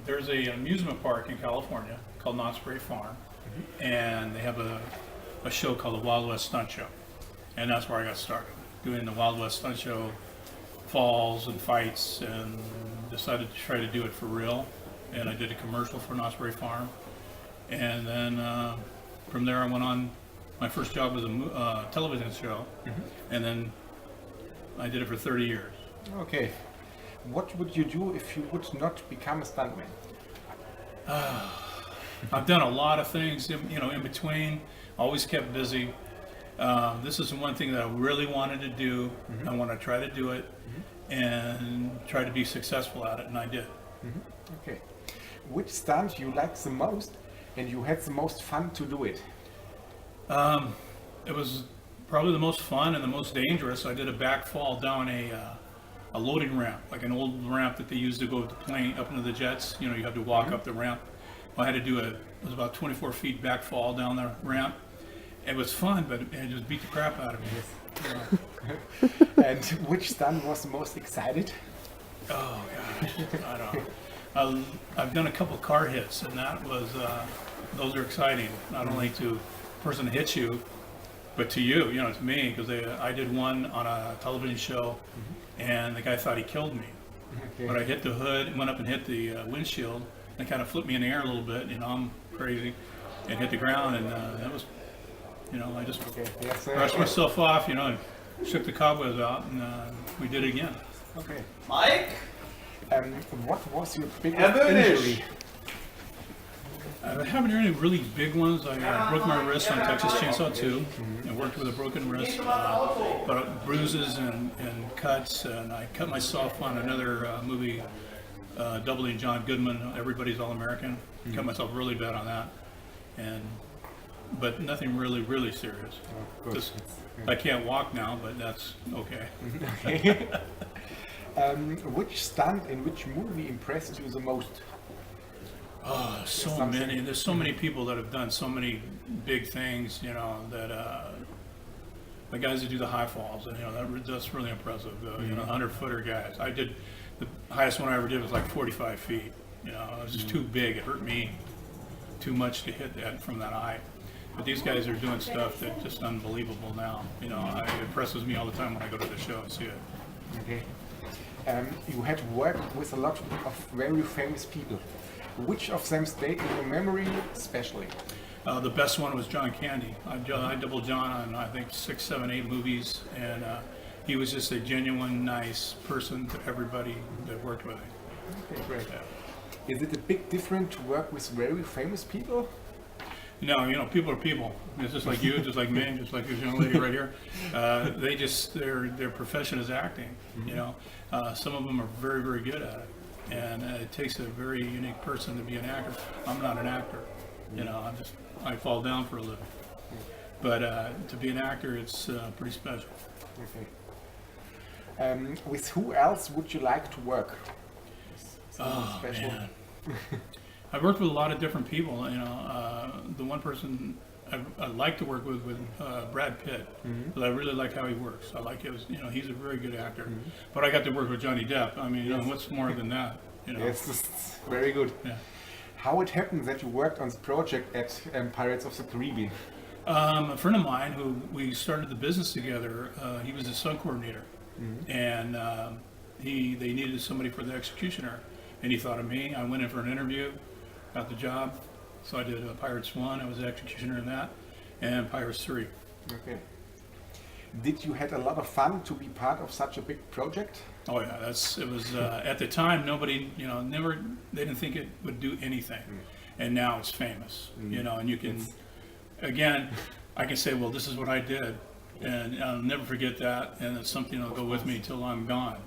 There's an amusement park in California called Knott's Berry Farm, and they have a show called the Wild West Stunt Show, and that's where I got started, doing the Wild West Stunt Show, falls and fights, and decided to try to do it for real. And I did a commercial for Knott's Berry Farm, and then from there I went on. My first job was a television show, and then I did it for 30 years. Okay. What would you do if you would not become a stuntman? I've done a lot of things, in between. Always kept busy. This is one thing that I really wanted to do. I want to try to do it and try to be successful at it, and I did. Okay. Which stunt you like the most, and you had the most fun to do it? It was probably the most fun and the most dangerous. I did a back fall down a loading ramp, like an old ramp that they used to go with the plane up into the jets. You have to walk up the ramp. I had to do it was about 24 feet back fall down the ramp. It was fun, but it just beat the crap out of me. And which stunt was the most excited? Oh gosh, I don't know. I've done a couple car hits, and those are exciting. Not only to the person that hits you, but to you, to me, because I did one on a television show, and the guy thought he killed me. Okay. But I hit the hood, went up and hit the windshield, and kind of flipped me in the air a little bit. I'm crazy, and hit the ground, and that was, I just brushed myself off, and shook the cobwebs out, and we did it again. Okay. Mike? What was your biggest injury? I haven't any really big ones. I broke my wrist on Texas Chainsaw 2 and worked with a broken wrist, but bruises and cuts, and I cut myself on another movie, doubling John Goodman, Everybody's All American. Cut myself really bad on that, but nothing really, really serious. Just, I can't walk now, but that's okay. Okay. Which stunt in which movie impressed you the most? Oh, so many. There's so many people that have done so many big things, that the guys that do the high falls, and that's really impressive. The 100-footer guys. I did the highest one I ever did was like 45 feet. It was just too big. It hurt me too much to hit that from that height. But these guys are doing stuff that's just unbelievable now. It impresses me all the time when I go to the show and see it. Okay. You had worked with a lot of very famous people. Which of them stayed in your memory especially? The best one was John Candy. I doubled John on, I think, 6, 7, 8 movies, and he was just a genuine, nice person to everybody that worked with him. Okay, great. Yeah. Is it a big difference to work with very famous people? No, people are people. It's just like you, just like me, just like this young lady right here. Their profession is acting. Some of them are very, very good at it. And it takes a very unique person to be an actor. I'm not an actor, I fall down for a living. But to be an actor, it's pretty special. Okay. With who else would you like to work? Special. Man. I've worked with a lot of different people. The one person I like to work with Brad Pitt, because I really like how he works. I like he's a very good actor. But I got to work with Johnny Depp. What's more than that? Yes, very good. Yeah. How it happened that you worked on this project at Pirates of the Caribbean? A friend of mine who we started the business together, he was a stunt coordinator, and they needed somebody for the executioner, and he thought of me. I went in for an interview, got the job. So I did Pirates 1, I was the executioner in that, and Pirates 3. Okay. Did you had a lot of fun to be part of such a big project? Oh yeah, it was at the time nobody, they didn't think it would do anything, and now it's famous, and you can, again, I can say, well, this is what I did, and I'll never forget that, and it's something that'll go with me till I'm gone.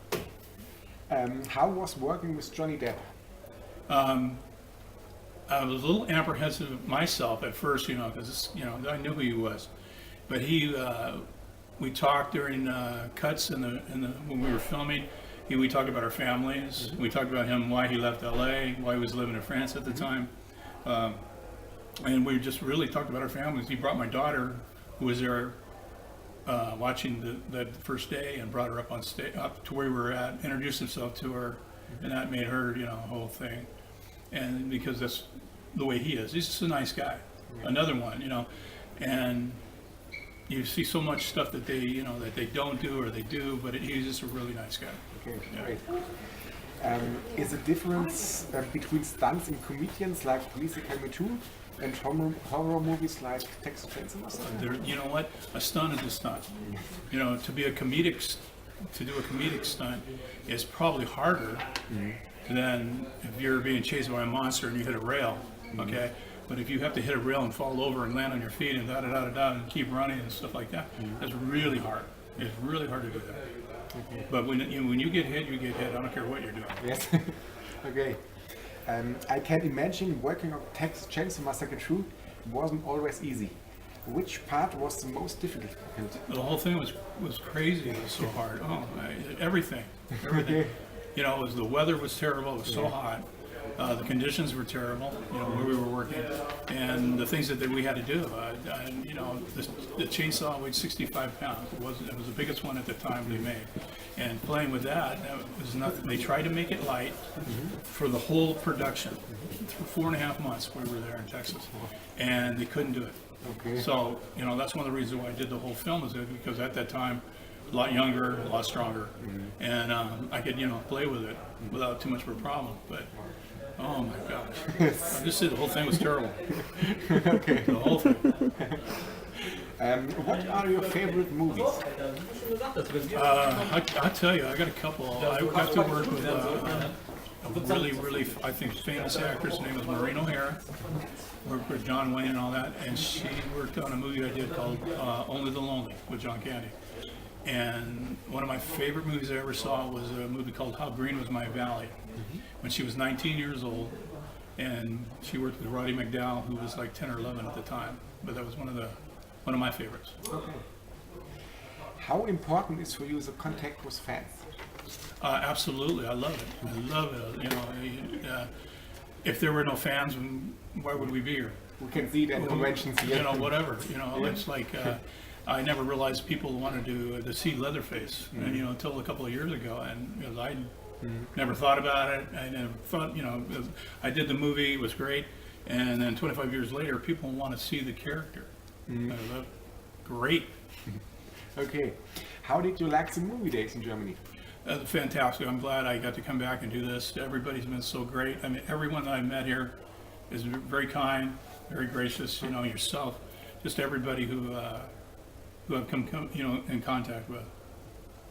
How was working with Johnny Depp? I was a little apprehensive myself at first, because I knew who he was, but we talked during cuts when we were filming. We talked about our families. We talked about him, why he left LA, why he was living in France at the time, and we just really talked about our families. He brought my daughter, who was there watching that first day, and brought her up on stage, up to where we were at, introduced himself to her, and that made her, you know, a whole thing. And because that's the way he is. He's just a nice guy. Another one, you know, and you see so much stuff that they, you know, that they don't do or they do, but he's just a really nice guy. Okay, Yeah. great. Is the difference between stunts in comedians like Police Academy 2 and horror movies like Texas Chainsaw Massacre? You know what? A stunt is a stunt. You know, to do a comedic stunt is probably harder than if you're being chased by a monster and you hit a rail. Okay, but if you have to hit a rail and fall over and land on your feet and and keep running and stuff like that, that's really hard. It's really hard to do that. Okay. But when you get hit, you get hit. I don't care what you're doing. Yes. Okay. I can imagine working on Texas Chainsaw Massacre 2 wasn't always easy. Which part was the most difficult? The whole thing was crazy. It was so hard. Oh, everything. Okay. You know, the weather was terrible. It was so hot. The conditions were terrible. You know, where we were working, and the things that we had to do. You know, the chainsaw weighed 65 pounds. It was the biggest one at the time we made. And playing with that was nothing. They tried to make it light for the whole production. For 4.5 months we were there in Texas, and they couldn't do it. Okay. So, you know, that's one of the reasons why I did the whole film, is because at that time, a lot younger, a lot stronger, and I could, you know, play with it without too much of a problem. But oh my gosh, I just said the whole thing was terrible. Okay. The whole thing. What are your favorite movies? I tell you, I got a couple. I got to work with a really, I think, famous actress. Her name is Maureen O'Hara. Worked with John Wayne and all that, and she worked on a movie I did called Only the Lonely with John Candy. And one of my favorite movies I ever saw was a movie called How Green Was My Valley, when she was 19 years old, and she worked with Roddy McDowall, who was like 10 or 11 at the time. But that was one of my favorites. Okay. How important is for you the contact with fans? Absolutely, I love it. I love it. You know, if there were no fans, why would we be here? We can see it at conventions here. You know, whatever. You know, it's like I never realized people wanted to see Leatherface, and you know, until a couple of years ago, and because I never thought about it. I never thought, you know, I did the movie, it was great, and then 25 years later, people want to see the character. Great. Okay. How did you like the movie days in Germany? Fantastic. I'm glad I got to come back and do this. Everybody's been so great. I mean, everyone that I met here is very kind, very gracious. You know, yourself, just everybody who I've come you know, in contact with.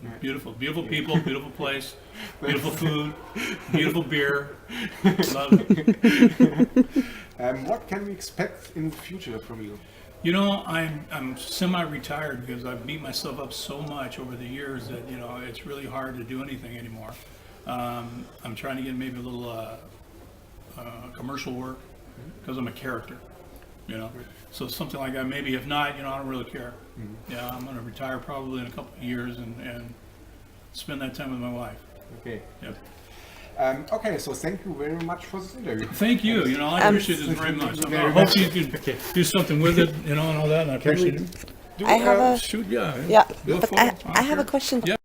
Right. Beautiful people, beautiful place, beautiful food, beautiful beer. Love it. What can we expect in the future from you? You know, I'm semi-retired because I've beat myself up so much over the years that, you know, it's really hard to do anything anymore. I'm trying to get maybe a little commercial work because I'm a character, you know. So something like that, maybe. If not, you know, I don't really care. Yeah, I'm going to retire probably in a couple of years and spend that time with my wife. Okay. Yep. Okay, so thank you very much for this interview. Thank you. You know, I appreciate this very much. I hope you can do something with it, you know, and all that. And I appreciate it. I have a Shoot, yeah. yeah, Go but for it. I have a question. Yeah.